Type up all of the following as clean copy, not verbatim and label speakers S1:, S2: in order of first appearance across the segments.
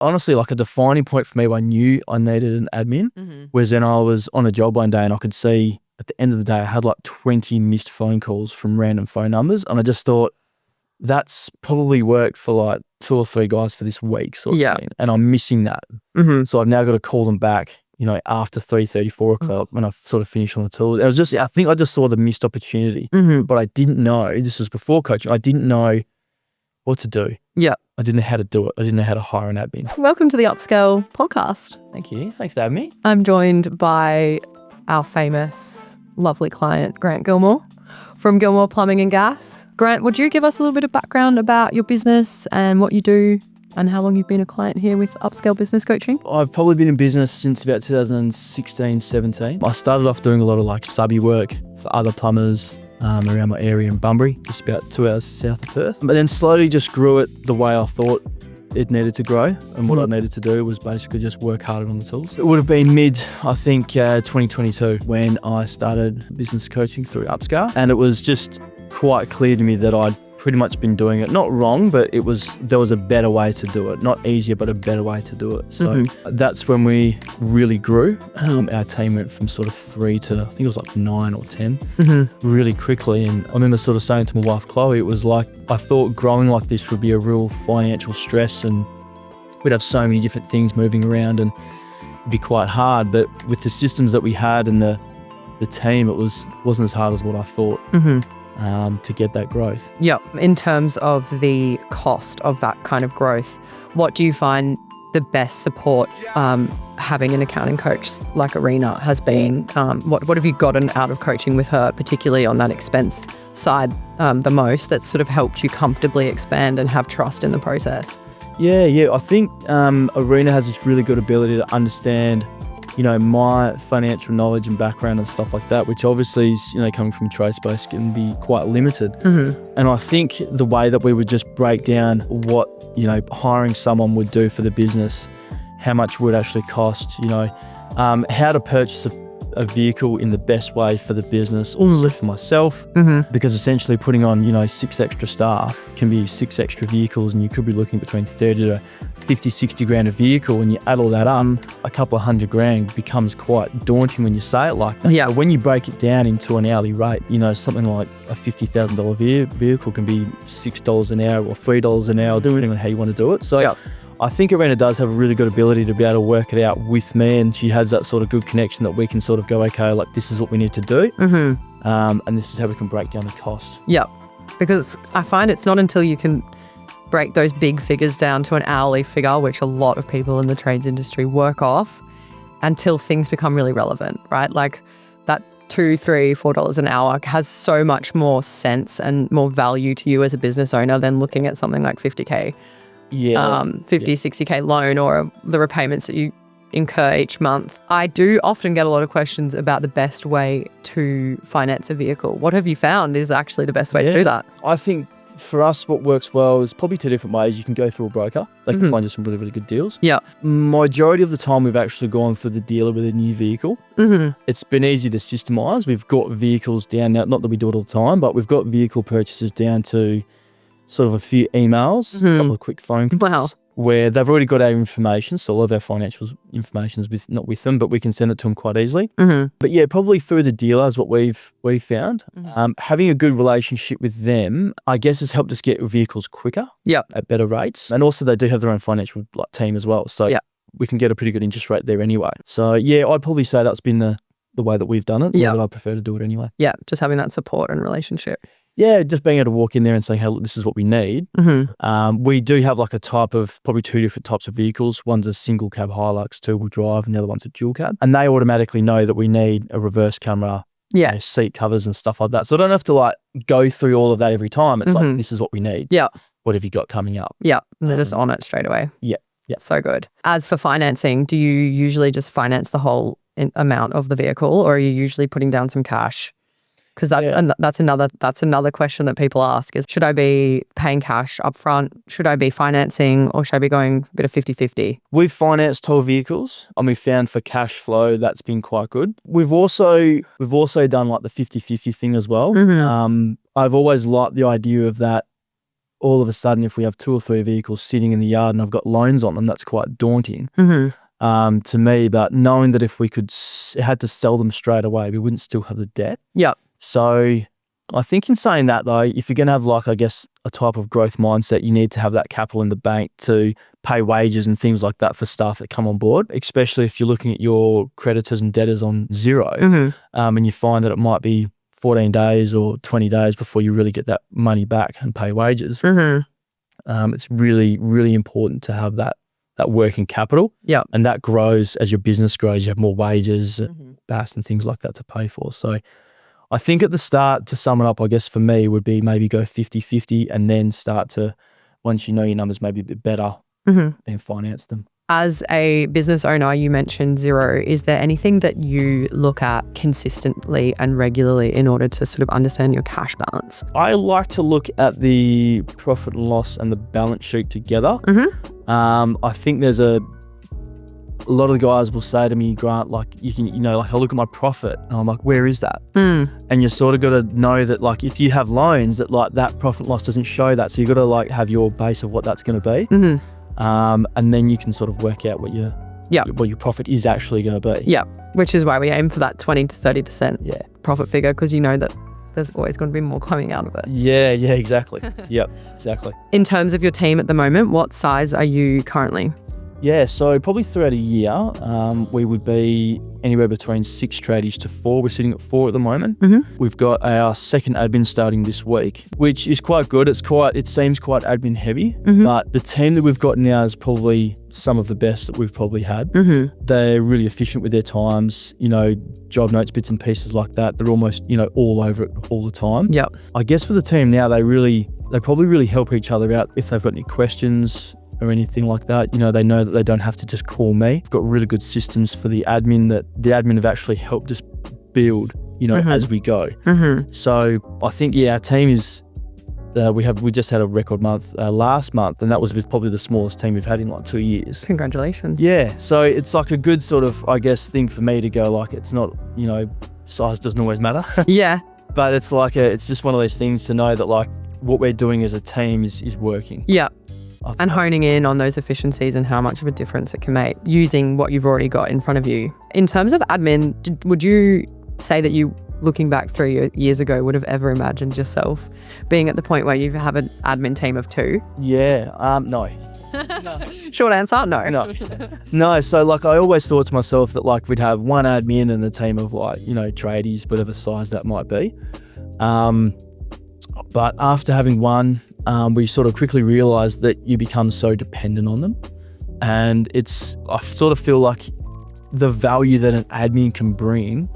S1: honestly like a defining point for me where I knew I needed an admin was when I was on a job one day and I could see at the end of the day I had like 20 missed phone calls from random phone numbers, and I just thought that's probably worked for like 2 or 3 guys for this week sort of thing, and I'm missing that. So I've now got to call them back, you know, after 3:30, 4 o'clock when I've sort of finished on the tools. It was just, I think I just saw the missed opportunity, but I didn't know, this was before coaching, I didn't know what to do.
S2: Yeah.
S1: I didn't know how to do it. I didn't know how to hire an admin.
S2: Welcome to the Upscale podcast.
S1: Thank you. Thanks for having me.
S2: I'm joined by our famous, lovely client, Grant Gilmore from Gilmore Plumbing and Gas. Grant, would you give us a little bit of background about your business and what you do and how long you've been a client here with Upscale Business Coaching?
S1: I've probably been in business since about 2016, 17. I started off doing a lot of like subby work for other plumbers around my area in Bunbury, just about 2 hours south of Perth. But then slowly just grew it the way I thought it needed to grow, and what I needed to do was basically just work harder on the tools. It would have been I think 2022 when I started business coaching through Upscale, and it was just quite clear to me that I'd pretty much been doing it not wrong, but there was a better way to do it. Not easier, but a better way to do it. So that's when we really grew. Our team went from sort of 3 to I think it was like 9 or 10 really quickly. And I remember sort of saying to my wife Chloe, it was like I thought growing like this would be a real financial stress, and we'd have so many different things moving around and it'd be quite hard. But with the systems that we had and the team, it wasn't as hard as what I thought. To get that growth.
S2: Yep. In terms of the cost of that kind of growth, what do you find the best support having an accounting coach like Arena has been? What have you gotten out of coaching with her, particularly on that expense side the most, that's sort of helped you comfortably expand and have trust in the process?
S1: Yeah. I think Arena has this really good ability to understand, you know, my financial knowledge and background and stuff like that, which obviously is, you know, coming from trade space can be quite limited. And I think the way that we would just break down what, you know, hiring someone would do for the business, how much would actually cost, you know, how to purchase a vehicle in the best way for the business, also for myself, because essentially putting on, you know, 6 extra staff can be 6 extra vehicles, and you could be looking between 30 to 50, 60 grand a vehicle, and you add all that up, a couple of $100,000 becomes quite daunting when you say it like that.
S2: Yeah.
S1: But when you break it down into an hourly rate, you know, something like a $50,000 vehicle can be $6 an hour or $3 an hour, depending on how you want to do it. So I think Arena does have a really good ability to be able to work it out with me, and she has that sort of good connection that we can sort of go, okay, like this is what we need to do, and this is how we can break down the cost.
S2: Yep. Because I find it's not until you can break those big figures down to an hourly figure, which a lot of people in the trades industry work off, until things become really relevant, right? Like that $2, $3, $4 an hour has so much more sense and more value to you as a business owner than looking at something like 50K. 60K loan, or the repayments that you incur each month. I do often get a lot of questions about the best way to finance a vehicle. What have you found is actually the best way to do that?
S1: I think for us, what works well is probably 2 different ways. You can go through a broker. They can find you some really, really good deals.
S2: Yeah.
S1: Majority of the time, we've actually gone for the dealer with a new vehicle. It's been easy to systemize. We've got vehicles down now, not that we do it all the time, but we've got vehicle purchases down to sort of a few emails, a couple of quick phone calls, where they've already got our information. So all of our financial information is not with them, but we can send it to them quite easily. But yeah, probably through the dealer is what we've found. Having a good relationship with them, I guess, has helped us get vehicles quicker at better rates. And also they do have their own financial team as well. So we can get a pretty good interest rate there anyway. So yeah, I'd probably say that's been the way that we've done it. Yeah. I prefer to do it anyway.
S2: Yeah, just having that support and relationship.
S1: Yeah, just being able to walk in there and say, hey, look, this is what we need. We do have like a type of, probably 2 different types of vehicles. One's a single cab Hilux 2-wheel drive, and the other one's a dual cab. And they automatically know that we need a reverse camera, you know, seat covers and stuff like that. So I don't have to like go through all of that every time. It's like, this is what we need. Yeah. What have you got coming up?
S2: Yeah, and they're just on it straight away. Yeah. So good. As for financing, do you usually just finance the whole amount of the vehicle, or are you usually putting down some cash? Because that's another question that people ask is, should I be paying cash up front? Should I be financing, or should I be going a bit of 50-50?
S1: We've financed whole vehicles, and we found for cash flow that's been quite good. We've also done like the 50-50 thing as well. I've always liked the idea of that all of a sudden, if we have 2 or 3 vehicles sitting in the yard and I've got loans on them, that's quite daunting to me. But knowing that if we had to sell them straight away, we wouldn't still have the debt.
S2: Yep.
S1: So I think in saying that though, if you're going to have like, I guess, a type of growth mindset, you need to have that capital in the bank to pay wages and things like that for staff that come on board, especially if you're looking at your creditors and debtors on Xero and you find that it might be 14 days or 20 days before you really get that money back and pay wages. It's really, really important to have that working capital.
S2: Yeah.
S1: And that grows as your business grows. You have more wages, BAS and things like that to pay for. So I think at the start, to sum it up, I guess for me would be maybe go 50-50 and then start to, once you know your numbers maybe a bit better, then finance them.
S2: As a business owner, you mentioned Xero. Is there anything that you look at consistently and regularly in order to sort of understand your cash balance?
S1: I like to look at the profit and loss and the balance sheet together. I think there's a lot of the guys will say to me, Grant, like you can, like I'll look at my profit and I'm like, where is that? And you sort of got to know that like if you have loans that like that profit and loss doesn't show that. So you got to like have your base of what that's going to be. And then you can sort of work out what your profit is actually going to be.
S2: Yeah, which is why we aim for that 20 to 30% profit figure, because you know that there's always going to be more coming out of it.
S1: Yeah, exactly. Yep, exactly.
S2: In terms of your team at the moment, what size are you currently?
S1: Yeah, so probably throughout a year, we would be anywhere between 6 tradies to 4. We're sitting at 4 at the moment. We've got our second admin starting this week, which is quite good. It seems quite admin heavy, but the team that we've got now is probably some of the best that we've probably had. They're really efficient with their times, job notes, bits and pieces like that. They're almost, all over it all the time.
S2: Yep.
S1: I guess for the team now, they probably really help each other out if they've got any questions or anything like that. They know that they don't have to just call me. We've got really good systems for the admin that the admin have actually helped us build, as we go. So I think, our team is, we just had a record month last month, and that was probably the smallest team we've had in like 2 years.
S2: Congratulations.
S1: Yeah. So it's like a good sort of, I guess, thing for me to go like, it's not, size doesn't always matter.
S2: Yeah.
S1: But it's like, it's just one of those things to know that like what we're doing as a team is working.
S2: Yeah. And honing in on those efficiencies and how much of a difference it can make using what you've already got in front of you. In terms of admin, would you say that you, looking back 3 years ago, would have ever imagined yourself being at the point where you have an admin team of 2?
S1: Yeah, no.
S2: Short answer, no.
S1: No, so like I always thought to myself that like we'd have one admin and a team of like, tradies, whatever size that might be. But after having one, we sort of quickly realized that you become so dependent on them. And I sort of feel like the value that an admin can bring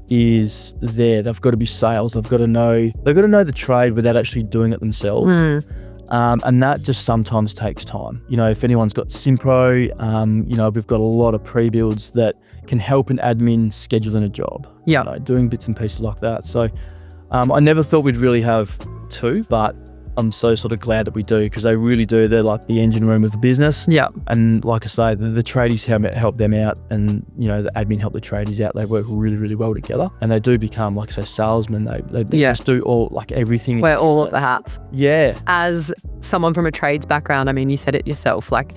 S1: is there. They've got to be sales. They've got to know the trade without actually doing it themselves. And that just sometimes takes time. If anyone's got SimPRO, we've got a lot of pre-builds that can help an admin scheduling a job. Yeah. Doing bits and pieces like that. So I never thought we'd really have 2, but I'm so sort of glad that we do, because they really do. They're like the engine room of the business. Yeah. And like I say, the tradies help them out, and the admin help the tradies out. They work really, really well together, and they do become, like I say, salesmen. They just do all, like everything.
S2: Wear all of the hats.
S1: Yeah.
S2: As someone from a trades background, I mean, you said it yourself, like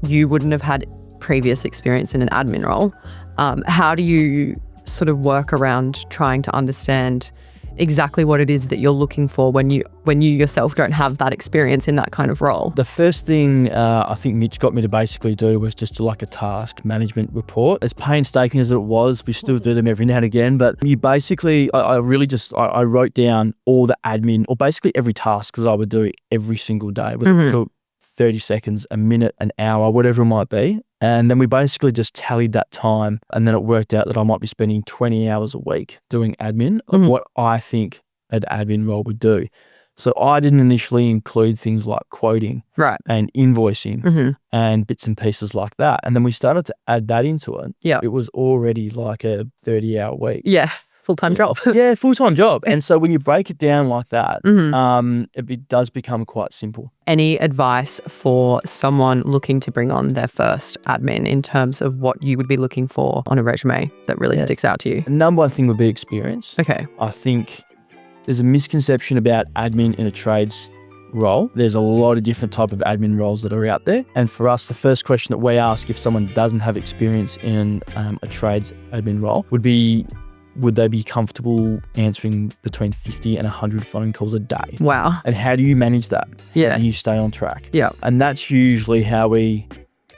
S2: you wouldn't have had previous experience in an admin role. How do you sort of work around trying to understand exactly what it is that you're looking for when you yourself don't have that experience in that kind of role? The
S1: first thing I think Mitch got me to basically do was just like a task management report. As painstaking as it was, we still do them every now and again, but you basically, I wrote down all the admin, or basically every task that I would do every single day, whether it took 30 seconds, a minute, an hour, whatever it might be. And then we basically just tallied that time, and then it worked out that I might be spending 20 hours a week doing admin of what I think an admin role would do. So I didn't initially include things like quoting and invoicing and bits and pieces like that. And then we started to add that into it. Yeah. It was already like a 30-hour week.
S2: Yeah. Full-time job.
S1: Yeah, full-time job. And so when you break it down like that, it does become quite simple.
S2: Any advice for someone looking to bring on their first admin in terms of what you would be looking for on a resume that really sticks out to you?
S1: The number one thing would be experience.
S2: Okay.
S1: I think there's a misconception about admin in a trades role. There's a lot of different type of admin roles that are out there. And for us, the first question that we ask if someone doesn't have experience in a trades admin role would be, would they be comfortable answering between 50 and 100 phone calls a day?
S2: Wow.
S1: And how do you manage that?
S2: Yeah.
S1: How do you stay on track?
S2: Yeah.
S1: And that's usually how we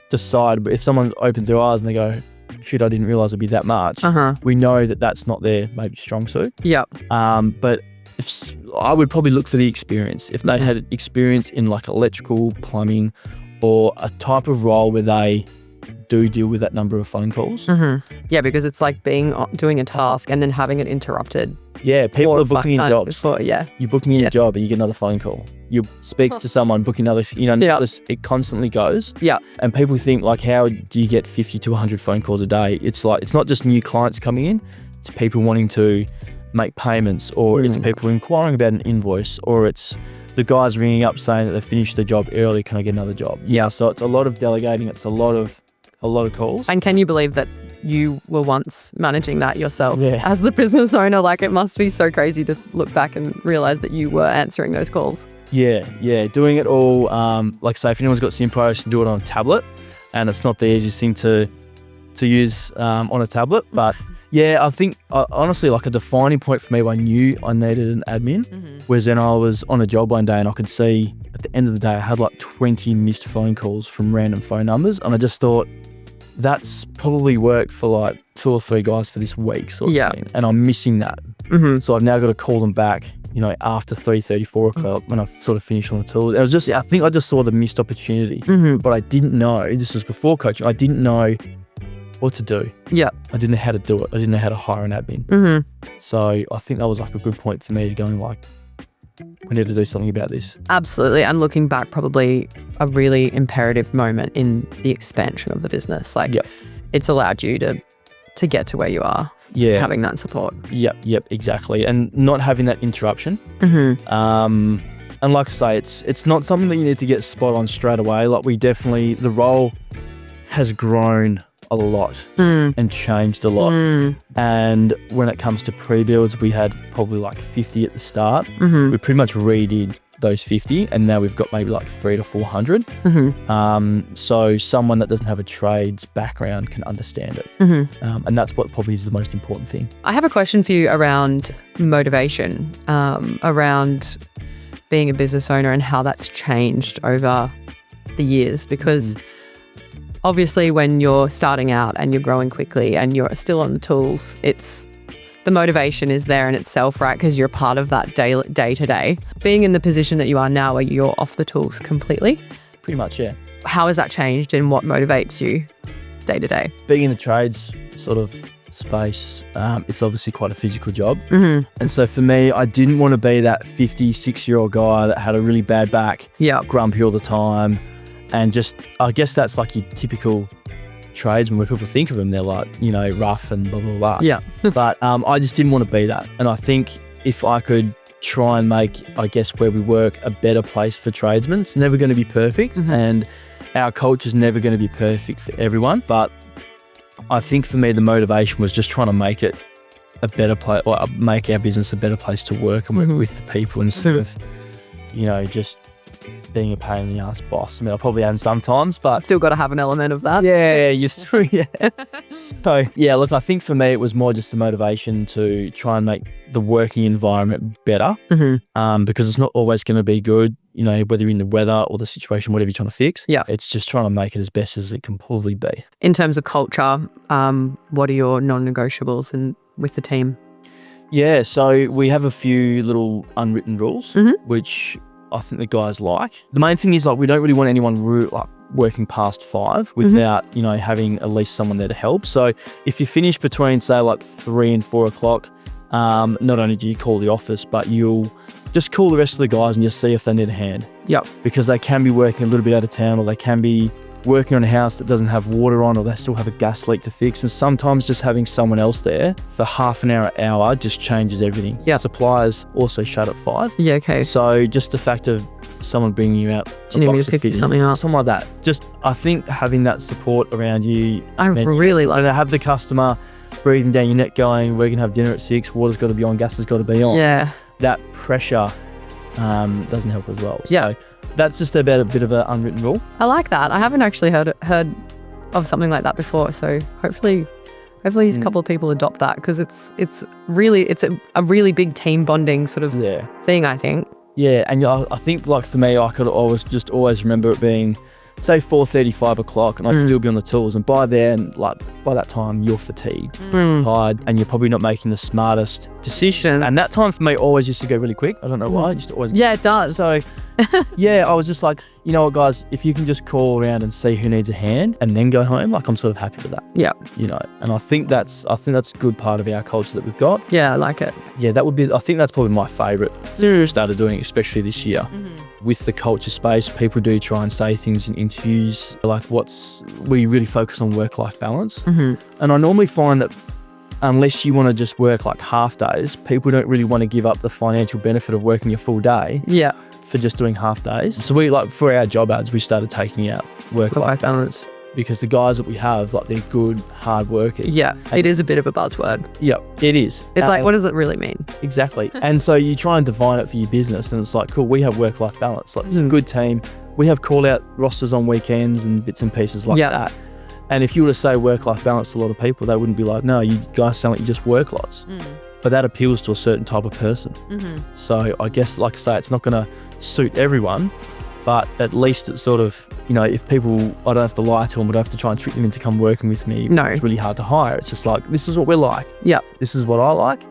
S1: decide. If someone opens their eyes and they go, shit, I didn't realize it'd be that much. We know that that's not their maybe strong suit.
S2: Yep.
S1: But I would probably look for the experience. If they had experience in like electrical, plumbing, or a type of role where they do deal with that number of phone calls.
S2: Yeah, because it's like doing a task and then having it interrupted.
S1: Yeah, people are booking in jobs. You're booking in a job and you get another phone call. You speak to someone, book another, it constantly goes.
S2: Yeah.
S1: And people think like, how do you get 50 to 100 phone calls a day? It's like, it's not just new clients coming in, it's people wanting to make payments, or it's people inquiring about an invoice, or it's the guys ringing up saying that they finished their job early, can I get another job?
S2: Yeah.
S1: So it's a lot of delegating, it's a lot of calls.
S2: And can you believe that you were once managing that yourself
S1: as
S2: the business owner? Like, it must be so crazy to look back and realize that you were answering those calls.
S1: Yeah, doing it all. Like say, if anyone's got SimPRO, you can do it on a tablet, and it's not the easiest thing to use on a tablet. But yeah, I think honestly, like a defining point for me, I knew I needed an admin, was when I was on a job one day and I could see at the end of the day I had like 20 missed phone calls from random phone numbers, and I just thought, that's probably worked for like 2 or 3 guys for this week sort of thing, and I'm missing that. So I've now got to call them back, after 3:30, 4 o'clock when I've sort of finished on the tool. It was just, I think I just saw the missed opportunity, but I didn't know, this was before coaching, I didn't know what to do.
S2: Yeah.
S1: I didn't know how to do it. I didn't know how to hire an admin. So I think that was like a good point for me to going like, we need to do something about this.
S2: Absolutely. And looking back, probably a really imperative moment in the expansion of the business. Like, it's allowed you to get to where you are. Yeah. Having that support.
S1: Yep, exactly. And not having that interruption. And like I say, it's not something that you need to get spot on straight away. Like the role has grown a lot and changed a lot. And when it comes to pre-builds, we had probably like 50 at the start. We pretty much redid those 50, and now we've got maybe like 300 to 400. So someone that doesn't have a trades background can understand it. And that's what probably is the most important thing.
S2: I have a question for you around motivation, around being a business owner and how that's changed over the years, because obviously when you're starting out and you're growing quickly and you're still on the tools, the motivation is there in itself, right? Because you're part of that day to day. Being in the position that you are now where you're off the tools completely.
S1: Pretty much, yeah.
S2: How has that changed and what motivates you day to day?
S1: Being in the trades sort of space, it's obviously quite a physical job. And so for me, I didn't want to be that 56-year-old guy that had a really bad back, grumpy all the time. And just, I guess that's like your typical tradesman where people think of them, they're like, rough and blah, blah, blah.
S2: Yeah.
S1: But I just didn't want to be that. And I think if I could try and make, I guess, where we work a better place for tradesmen, it's never going to be perfect. And our culture is never going to be perfect for everyone. But I think for me, the motivation was just trying to make it a better place, or make our business a better place to work and work with the people instead of, just being a pain in the ass boss. I mean, I probably am sometimes, but
S2: still got to have an element of that.
S1: So look, I think for me it was more just the motivation to try and make the working environment better, because it's not always going to be good, whether you're in the weather or the situation, whatever you're trying to fix. It's just trying to make it as best as it can probably be.
S2: In terms of culture, what are your non-negotiables with the team?
S1: So we have a few little unwritten rules, which I think the guys like. The main thing is, like, we don't really want anyone working past 5 without, having at least someone there to help. So if you finish between, say, like 3 and 4 o'clock, not only do you call the office, but you'll just call the rest of the guys and just see if they need a hand. Because they can be working a little bit out of town, or they can be working on a house that doesn't have water on, or they still have a gas leak to fix. And sometimes just having someone else there for half an hour just changes everything. Suppliers also shut at 5.
S2: Okay.
S1: So just the fact of someone bringing you out,
S2: do you need me to pick something up?
S1: Something like that. Just, I think having that support around you.
S2: I really like
S1: to have the customer breathing down your neck going, we're going to have dinner at 6, water's got to be on, gas has got to be on.
S2: Yeah.
S1: That pressure doesn't help as well.
S2: Yeah.
S1: So that's just about a bit of an unwritten rule.
S2: I like that. I haven't actually heard of something like that before. So hopefully a couple of people adopt that, because it's a really big team bonding sort of thing, I think.
S1: Yeah, and I think like for me, I could always remember it being, say 4:30, 5 o'clock, and I'd still be on the tools. And by that time, you're fatigued, tired, and you're probably not making the smartest decision. And that time for me always used to go really quick. I don't know why. It used to always.
S2: Yeah, it does.
S1: So, yeah, I was just like, you know what, guys, if you can just call around and see who needs a hand and then go home, like I'm sort of happy with that.
S2: Yeah.
S1: You know, and I think that's a good part of our culture that we've got.
S2: Yeah, I like it.
S1: Yeah, I think that's probably my favourite. Started doing, especially this year. With the culture space, people do try and say things in interviews, like we really focus on work-life balance. And I normally find that unless you want to just work like half days, people don't really want to give up the financial benefit of working a full day for just doing half days. So we, like, for our job ads, we started taking out work-life balance, because the guys that we have, like, they're good, hard workers.
S2: Yeah, it is a bit of a buzzword.
S1: Yeah, it is.
S2: It's like, what does it really mean?
S1: Exactly. And so you try and define it for your business, and it's like, cool, we have work-life balance. Like, it's a good team. We have call-out rosters on weekends and bits and pieces like that. And if you were to say work-life balance to a lot of people, they wouldn't be like, no, you guys sound like you just work lots. But that appeals to a certain type of person. So I guess, like I say, it's not going to suit everyone, but at least it's sort of, you know, if people, I don't have to lie to them, but I don't have to try and trick them into come working with me.
S2: No.
S1: It's really hard to hire. It's just like, this is what we're like.
S2: Yeah.
S1: This is what I like.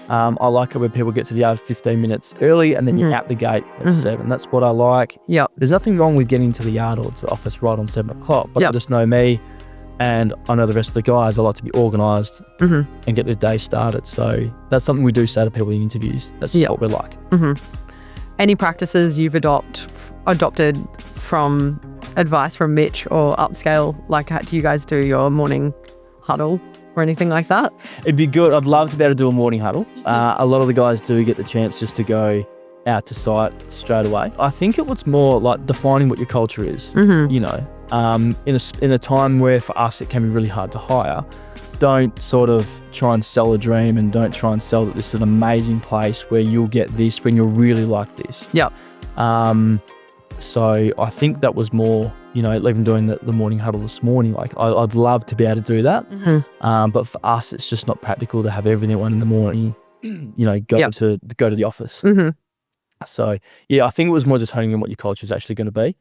S1: I like it when people get to the yard 15 minutes early and then you're out the gate at 7. That's what I like.
S2: Yeah.
S1: There's nothing wrong with getting to the yard or to the office right on 7 o'clock, but I just know me, and I know the rest of the guys, I like to be organised and get the day started. So that's something we do say to people in interviews. That's just what we're like.
S2: Any practices you've adopted from advice from Mitch or Upscale? Like, do you guys do your morning huddle or anything like that?
S1: It'd be good. I'd love to be able to do a morning huddle. A lot of the guys do get the chance just to go out to site straight away. I think it was more like defining what your culture is, you know. In a time where for us it can be really hard to hire, don't sort of try and sell a dream, and don't try and sell that this is an amazing place where you'll get this when you're really like this. So I think that was more, you know, even doing the morning huddle this morning, like I'd love to be able to do that. But for us, it's just not practical to have everything at 1 a.m, you know, go to the office. So yeah, I think it was more just honing in what your culture is actually going to be.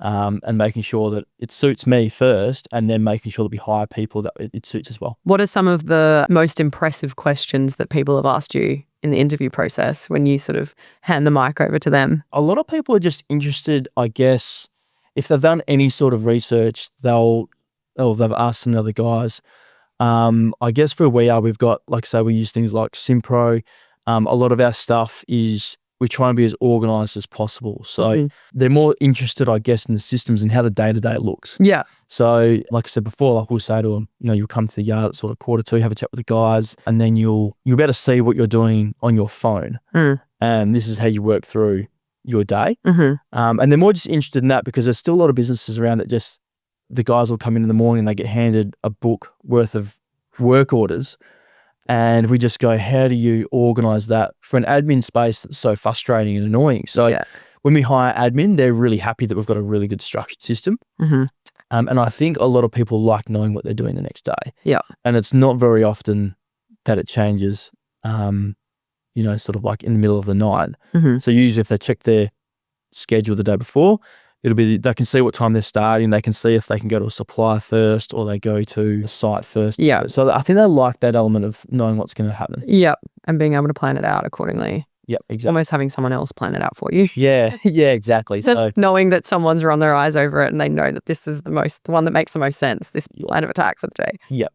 S1: And making sure that it suits me first, and then making sure that we hire people that it suits as well.
S2: What are some of the most impressive questions that people have asked you in the interview process when you sort of hand the mic over to them?
S1: A lot of people are just interested, I guess, if they've done any sort of research, they've asked some of the other guys. I guess where we are, we've got, like I say, we use things like SimPRO. A lot of our stuff is, we try and be as organised as possible. So they're more interested, I guess, in the systems and how the day-to-day looks. So like I said before, like we'll say to them, you know, you'll come to the yard at sort of 1:45, have a chat with the guys, and then you'll be able to see what you're doing on your phone. And this is how you work through your day. And they're more just interested in that, because there's still a lot of businesses around that just, the guys will come in the morning and they get handed a book worth of work orders. And we just go, how do you organise that for an admin space that's so frustrating and annoying? So when we hire admin, they're really happy that we've got a really good structured system. And I think a lot of people like knowing what they're doing the next day. And it's not very often that it changes, you know, sort of like in the middle of the night. So usually if they check their schedule the day before, it'll be, they can see what time they're starting. They can see if they can go to a supplier first or they go to a site first. So I think they like that element of knowing what's going to happen.
S2: And being able to plan it out accordingly.
S1: Exactly.
S2: Almost having someone else plan it out for you.
S1: Exactly.
S2: So knowing that someone's run their eyes over it and they know that this is the one that makes the most sense, this line of attack for the day.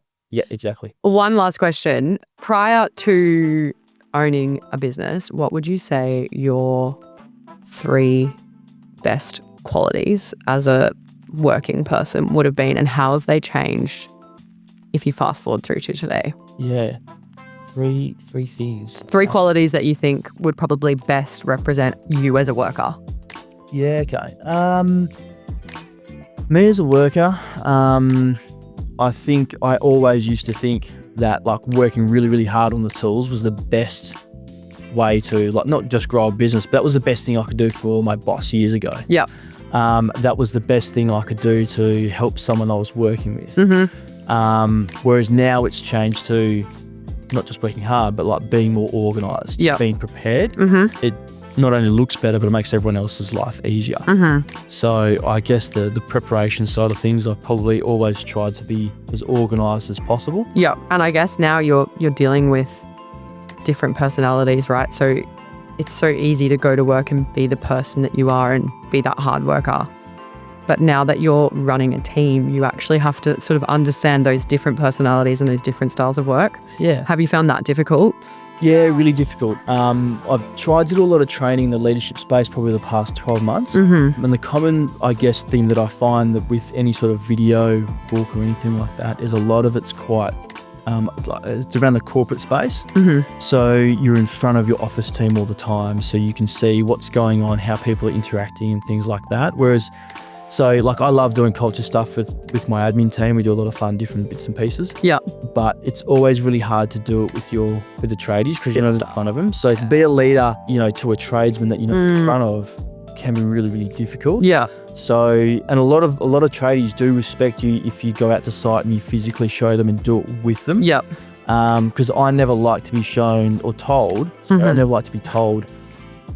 S1: Exactly.
S2: One last question. Prior to owning a business, what would you say your 3 best qualities as a working person would have been, and how have they changed if you fast forward through to today?
S1: Three things.
S2: 3 qualities that you think would probably best represent you as a worker.
S1: Okay. Me as a worker, I think I always used to think that like working really, really hard on the tools was the best way to like not just grow a business, but that was the best thing I could do for my boss years ago.
S2: Yeah.
S1: That was the best thing I could do to help someone I was working with. Whereas now it's changed to not just working hard, but like being more organised, being prepared. It not only looks better, but it makes everyone else's life easier. So I guess the preparation side of things, I've probably always tried to be as organised as possible.
S2: Yeah, and I guess now you're dealing with different personalities, right? So it's so easy to go to work and be the person that you are and be that hard worker. But now that you're running a team, you actually have to sort of understand those different personalities and those different styles of work.
S1: Yeah.
S2: Have you found that difficult?
S1: Yeah, really difficult. I've tried to do a lot of training in the leadership space probably the past 12 months. And the common, I guess, thing that I find that with any sort of video book or anything like that is a lot of it's quite, it's around the corporate space. So you're in front of your office team all the time, so you can see what's going on, how people are interacting and things like that. Whereas, so like I love doing culture stuff with my admin team. We do a lot of fun different bits and pieces. Yeah. But it's always really hard to do it with the tradies because you're not in front of them. So to be a leader, to a tradesman that you're not in front of can be really, really difficult. Yeah. So, and a lot of tradies do respect you if you go out to site and you physically show them and do it with them. Yeah. Because I never like to be shown or told. I never like to be told,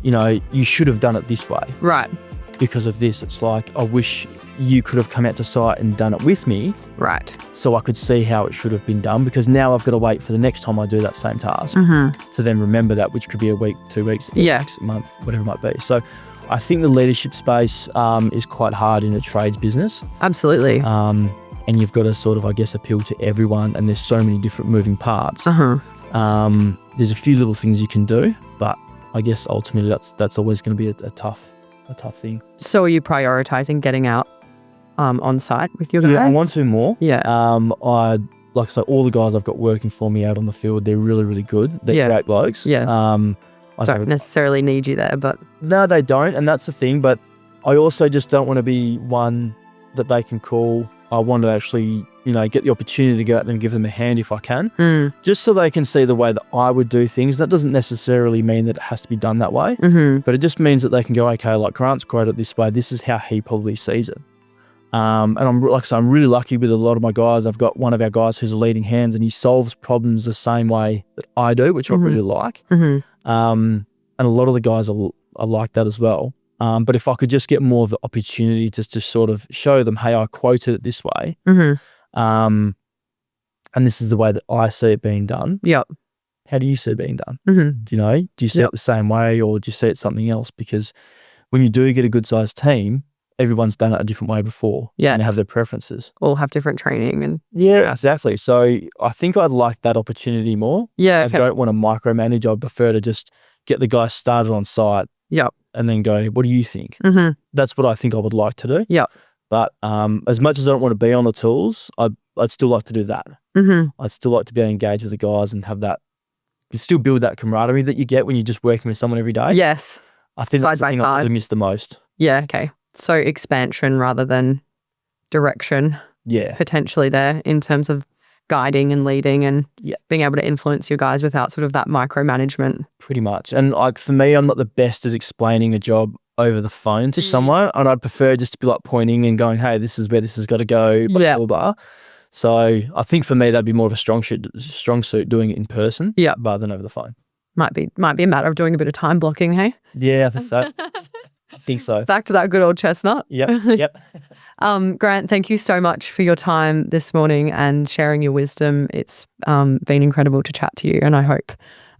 S1: you should have done it this way. Right. Because of this, it's like, I wish you could have come out to site and done it with me. Right. So I could see how it should have been done, because now I've got to wait for the next time I do that same task to then remember that, which could be a week, 2 weeks, 3 weeks, a month, whatever it might be. So I think the leadership space is quite hard in a trades business. Absolutely. And you've got to sort of, I guess, appeal to everyone, and there's so many different moving parts. There's a few little things you can do, but I guess ultimately that's always going to be a tough thing. So are you prioritizing getting out on site with your guys? Yeah, I want to more. Yeah. Like I say, all the guys I've got working for me out on the field, they're really, really good. They're great blokes. Yeah. I don't necessarily need you there, but... No, they don't, and that's the thing. But I also just don't want to be one that they can call. I want to actually, get the opportunity to go out there and give them a hand if I can, just so they can see the way that I would do things. That doesn't necessarily mean that it has to be done that way, but it just means that they can go, okay, like Grant's quoted this way, this is how he probably sees it. And I'm really lucky with a lot of my guys. I've got one of our guys who's a leading hand, and he solves problems the same way that I do, which I really like. And a lot of the guys are like that as well. But if I could just get more of the opportunity to sort of show them, hey, I quoted it this way, and this is the way that I see it being done. Yep. How do you see it being done? Do you see it the same way, or do you see it something else? Because when you do get a good sized team, everyone's done it a different way before. Yeah. And they have their preferences. All have different training and... Yeah, exactly. So I think I'd like that opportunity more. Yeah. I don't want to micromanage. I prefer to just get the guys started on site. Yep. And then go, what do you think? That's what I think I would like to do. Yep. But as much as I don't want to be on the tools, I'd still like to do that. I'd still like to be engaged with the guys and have that, you still build that camaraderie that you get when you're just working with someone every day. Yes. I think that's the thing I miss the most. Yeah, okay. So expansion rather than direction. Yeah. Potentially there in terms of guiding and leading and being able to influence your guys without sort of that micromanagement. Pretty much. And for me, I'm not the best at explaining a job over the phone to someone, and I'd prefer just to be like pointing and going, hey, this is where this has got to go, blah, blah, blah. So I think for me, that'd be more of a strong suit doing it in person rather than over the phone. Might be a matter of doing a bit of time blocking, hey? Yeah, I think so. I think so. Back to that good old chestnut. Yep. Grant, thank you so much for your time this morning and sharing your wisdom. It's been incredible to chat to you, and I hope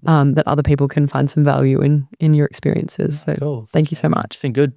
S1: that other people can find some value in your experiences. So cool. Thank you so much. It's been good.